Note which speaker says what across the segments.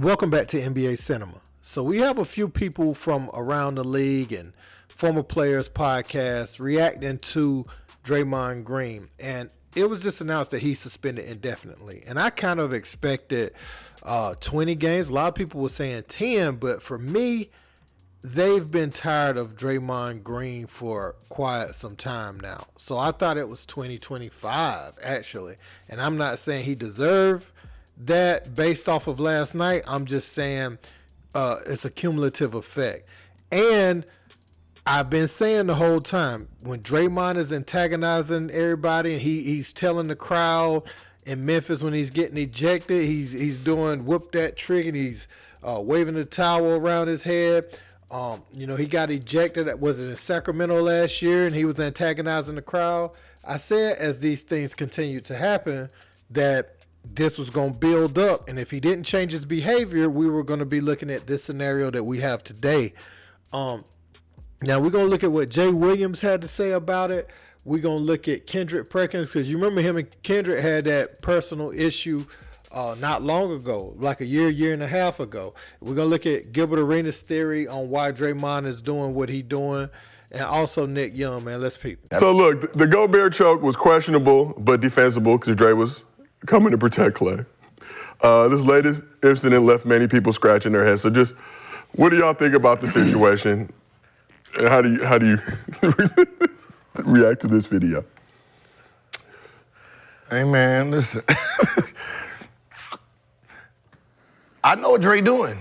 Speaker 1: Welcome back to NBA Cinema. So we have a few people from around the league and former players podcast reacting to Draymond Green. And it was just announced that he's suspended indefinitely. And I kind of expected 20 games. A lot of people were saying 10, but for me, they've been tired of Draymond Green for quite some time now. So I thought it was 2025, actually. And I'm not saying he deserved that based off of last night. I'm just saying it's a cumulative effect. And I've been saying the whole time, when Draymond is antagonizing everybody and he's telling the crowd in Memphis when he's getting ejected, he's doing whoop that trick and he's waving the towel around his head. He got ejected. Was it in Sacramento last year? And he was antagonizing the crowd. I said as these things continue to happen that this was going to build up, and if he didn't change his behavior, we were going to be looking at this scenario that we have today. Now we're going to look at what Jay Williams had to say about it. We're going to look at Kendrick Perkins, because you remember him and Kendrick had that personal issue not long ago, like a year and a half ago. We're going to look at Gilbert Arenas' theory on why Draymond is doing what he's doing, and also Nick Young, man. Let's peep.
Speaker 2: So look, the Gobert choke was questionable but defensible because Dre was coming to protect Clay. This latest incident left many people scratching their heads. So just, what do y'all think about the situation? And how do you react to this video?
Speaker 3: Hey man, listen. I know what Dre doing.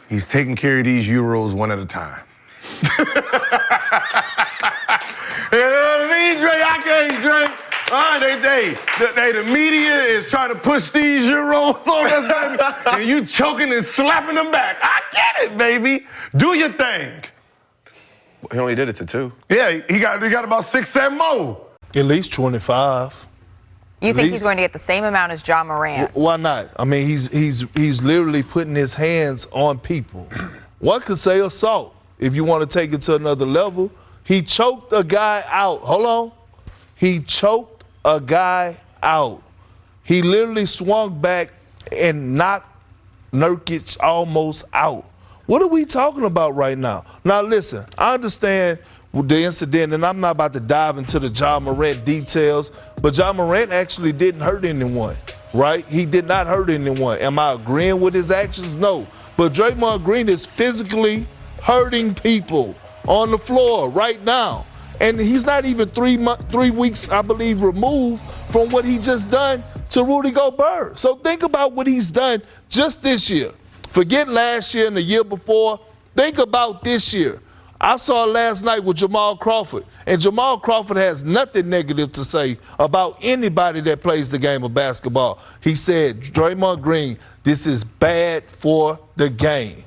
Speaker 3: He's taking care of these Euros one at a time. You know what I mean, Dre? I can't, Dre. The media is trying to push these Euros on us, baby, and you choking and slapping them back. I get it, baby. Do your thing.
Speaker 4: He only did it to 2.
Speaker 3: Yeah, he got about 6, 7 more.
Speaker 5: At least 25.
Speaker 6: You think he's going to get the same amount as Ja Morant?
Speaker 5: Why not? I mean, he's literally putting his hands on people. One could say assault if you want to take it to another level. He choked a guy out. Hold on. He choked a guy out. He literally swung back and knocked Nurkic almost out. What are we talking about right now? Now, listen, I understand the incident, and I'm not about to dive into the Ja Morant details, but Ja Morant actually didn't hurt anyone, right? He did not hurt anyone. Am I agreeing with his actions? No. But Draymond Green is physically hurting people on the floor right now. And he's not even 3 weeks, I believe, removed from what he just done to Rudy Gobert. So think about what he's done just this year. Forget last year and the year before. Think about this year. I saw it last night with Jamal Crawford, and Jamal Crawford has nothing negative to say about anybody that plays the game of basketball. He said, Draymond Green, this is bad for the game.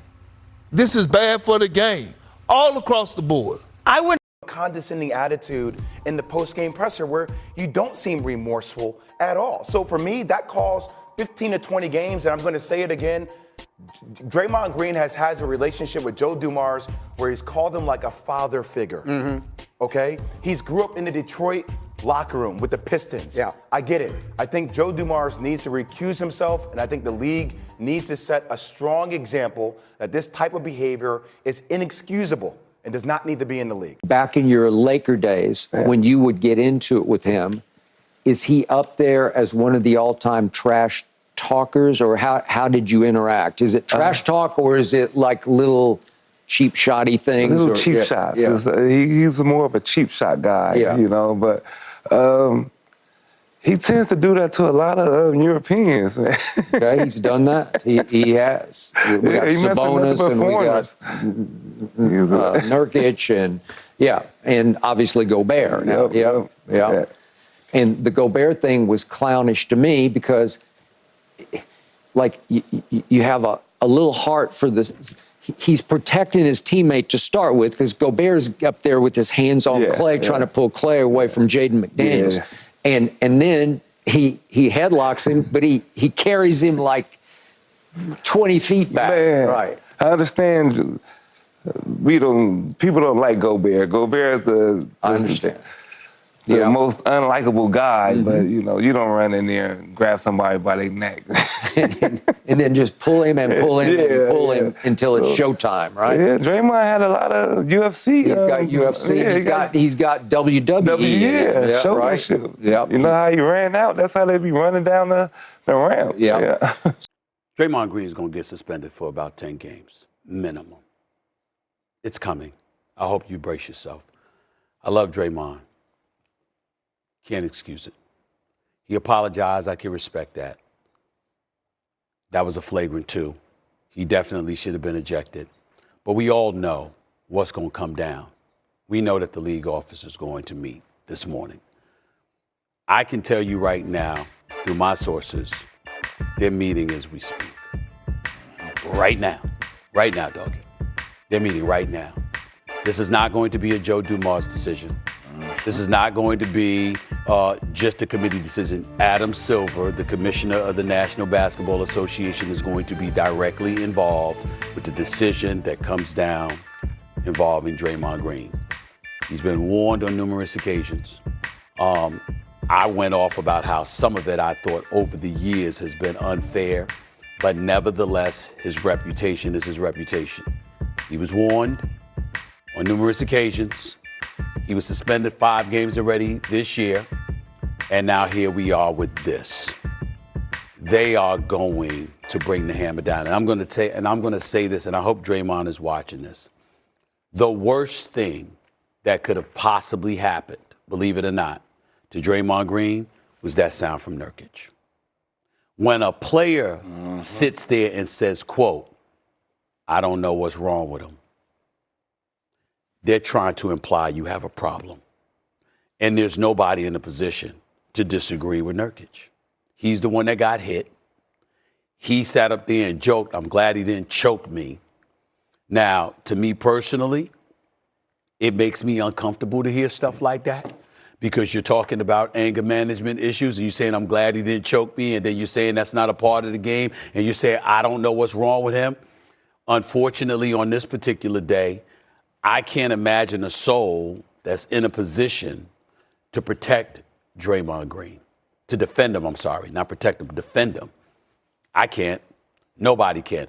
Speaker 5: This is bad for the game, all across the board.
Speaker 7: I would condescending attitude in the post-game presser where you don't seem remorseful at all. So for me, that calls 15 to 20 games, and I'm going to say it again. Draymond Green has a relationship with Joe Dumars where he's called him like a father figure. Okay? He's grew up in the Detroit locker room with the Pistons.
Speaker 8: Yeah.
Speaker 7: I get it. I think Joe Dumars needs to recuse himself, and I think the league needs to set a strong example that this type of behavior is inexcusable and does not need to be in the league.
Speaker 8: Back in your Laker days, when you would get into it with him, is he up there as one of the all-time trash talkers, or how did you interact? Is it trash talk, or is it like little cheap shotty things?
Speaker 9: Little cheap shots.
Speaker 8: Yeah.
Speaker 9: He's more of a cheap shot guy, you know, but he tends to do that to a lot of Europeans.
Speaker 8: Okay, he's done that. He has. We got Sabonis and we got Nurkic and obviously Gobert now. Yep. And the Gobert thing was clownish to me because, like, you have a little heart for this. He's protecting his teammate to start with because Gobert's up there with his hands on Clay, trying to pull Clay away from Jaden McDaniels. And then he headlocks him, but he carries him like 20 feet back.
Speaker 9: Man,
Speaker 8: right.
Speaker 9: I understand. People don't like Gobert. Gobert is
Speaker 8: I understand.
Speaker 9: the most unlikable guy, but you don't run in there and grab somebody by their neck.
Speaker 8: and then just pull him and pull him and pull him until it's showtime, right?
Speaker 9: Yeah, Draymond had a lot of UFC.
Speaker 8: He's got UFC. Yeah, he's got WWE.
Speaker 9: Showmanship.
Speaker 8: Right? Yep.
Speaker 9: You know how he ran out? That's how they be running down the ramp.
Speaker 8: Yeah.
Speaker 10: Draymond Green is going to get suspended for about 10 games, minimum. It's coming. I hope you brace yourself. I love Draymond. Can't excuse it. He apologized. I can respect that. That was a flagrant 2. He definitely should have been ejected. But we all know what's going to come down. We know that the league office is going to meet this morning. I can tell you right now, through my sources, they're meeting as we speak. Right now. Right now, doggy. They're meeting right now. This is not going to be a Joe Dumars decision. This is not going to be just a committee decision. Adam Silver, the commissioner of the National Basketball Association, is going to be directly involved with the decision that comes down involving Draymond Green. He's been warned on numerous occasions. I went off about how some of it I thought over the years has been unfair, but nevertheless, his reputation is his reputation. He was warned on numerous occasions. He was suspended 5 games already this year, and now here we are with this. They are going to bring the hammer down. And I'm going to say this, and I hope Draymond is watching this. The worst thing that could have possibly happened, believe it or not, to Draymond Green was that sound from Nurkic. When a player sits there and says, quote, "I don't know what's wrong with him," they're trying to imply you have a problem. And there's nobody in a position to disagree with Nurkic. He's the one that got hit. He sat up there and joked, "I'm glad he didn't choke me." Now, to me personally, it makes me uncomfortable to hear stuff like that, because you're talking about anger management issues and you're saying, "I'm glad he didn't choke me," and then you're saying that's not a part of the game, and you're saying, "I don't know what's wrong with him." Unfortunately, on this particular day, I can't imagine a soul that's in a position to protect Draymond Green, to defend him, not protect him, defend him. I can't. Nobody can.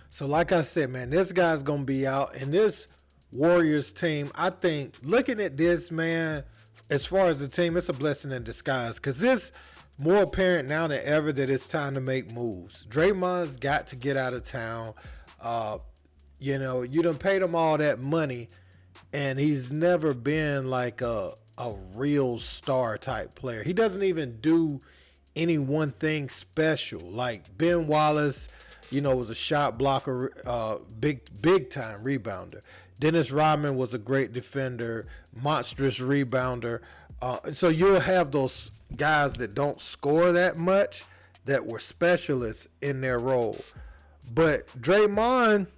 Speaker 1: So like I said, man, this guy's going to be out. And this Warriors team, I think, looking at this, man, as far as the team, it's a blessing in disguise, because it's more apparent now than ever that it's time to make moves. Draymond's got to get out of town. You done paid him all that money, and he's never been like a real star type player. He doesn't even do any one thing special. Like Ben Wallace, was a shot blocker, big time rebounder. Dennis Rodman was a great defender, monstrous rebounder. So you'll have those guys that don't score that much that were specialists in their role. But Draymond,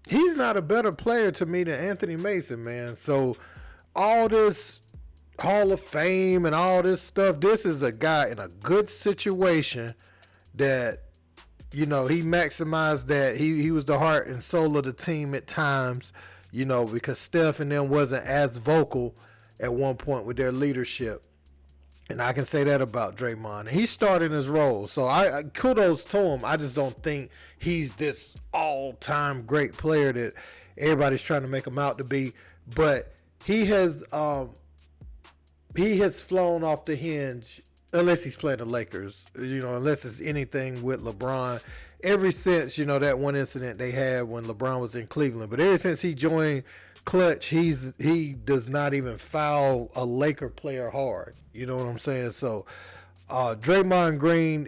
Speaker 1: he's not a better player to me than Anthony Mason, man. So all this Hall of Fame and all this stuff, this is a guy in a good situation that, he maximized that. He was the heart and soul of the team at times, because Steph and them wasn't as vocal at one point with their leadership. And I can say that about Draymond. He started his role, so I kudos to him. I just don't think he's this all-time great player that everybody's trying to make him out to be. But he has flown off the hinge, unless he's playing the Lakers, unless it's anything with LeBron. Ever since, that one incident they had when LeBron was in Cleveland. But ever since he joined Clutch, he does not even foul a Laker player hard. You know what I'm saying? So Draymond Green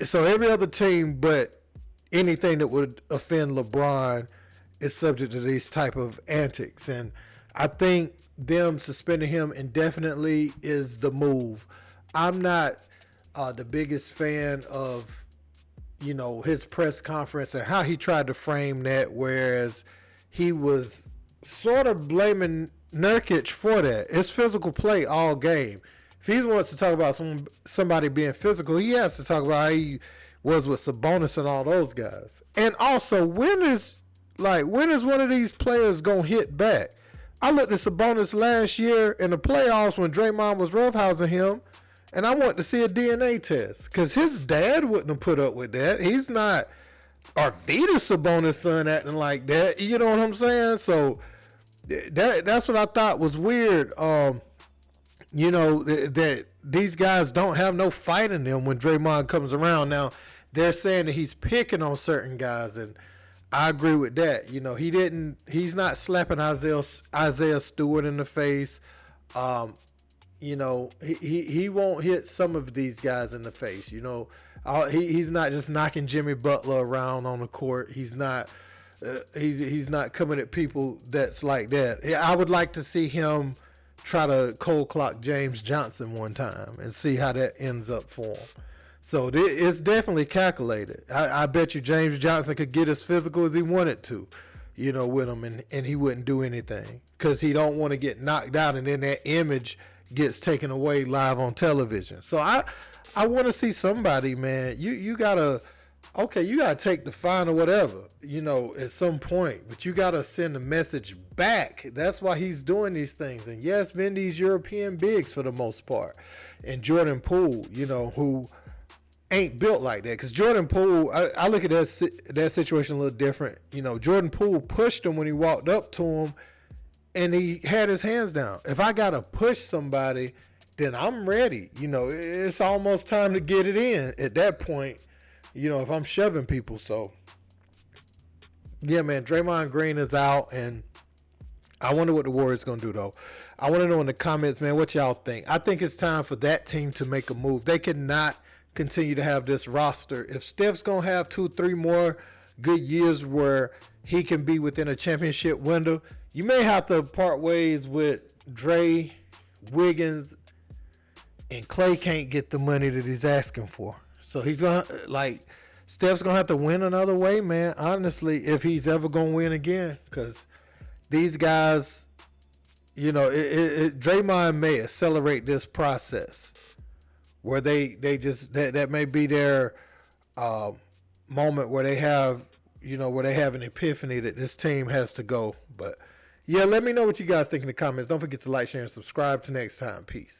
Speaker 1: so every other team but anything that would offend LeBron is subject to these type of antics. And I think them suspending him indefinitely is the move. I'm not the biggest fan of, his press conference and how he tried to frame that, whereas he was sort of blaming Nurkic for that. It's physical play all game. If he wants to talk about somebody being physical, he has to talk about how he was with Sabonis and all those guys. And also, when is one of these players gonna hit back? I looked at Sabonis last year in the playoffs when Draymond was roughhousing him, and I wanted to see a DNA test because his dad wouldn't have put up with that. He's not Arvydas Sabonis' son acting like that. You know what I'm saying? So that's what I thought was weird. You know, that these guys don't have no fight in them when Draymond comes around. Now, they're saying that he's picking on certain guys, and I agree with that. You know, he's not slapping Isaiah Stewart in the face. You know, he won't hit some of these guys in the face. You know, he's not just knocking Jimmy Butler around on the court. He's not coming at people that's like that. I would like to see him try to cold clock James Johnson one time and see how that ends up for him. So it's definitely calculated. I bet you James Johnson could get as physical as he wanted to, you know, with him, and he wouldn't do anything because he don't want to get knocked out, and then that image gets taken away live on television. So I want to see somebody, man. You gotta take the fine or whatever, you know, at some point, but you gotta send a message back. That's why he's doing these things. And yes, been these European bigs for the most part, and Jordan Poole, you know, who ain't built like that. Because Jordan Poole, I look at that situation a little different. You know, Jordan Poole pushed him when he walked up to him, and he had his hands down. If I gotta push somebody, then I'm ready. You know, it's almost time to get it in at that point. You know, if I'm shoving people. So, yeah, man, Draymond Green is out, and I wonder what the Warriors going to do, though. I want to know in the comments, man, what y'all think. I think it's time for that team to make a move. They cannot continue to have this roster. If Steph's going to have 2-3 more good years where he can be within a championship window, you may have to part ways with Dre, Wiggins, and Clay can't get the money that he's asking for. So he's going to, Steph's going to have to win another way, man, honestly, if he's ever going to win again. Because these guys, you know, Draymond may accelerate this process where they just, that may be their moment where they have, you know, where they have an epiphany that this team has to go. But, yeah, let me know what you guys think in the comments. Don't forget to like, share, and subscribe. Till next time. Peace.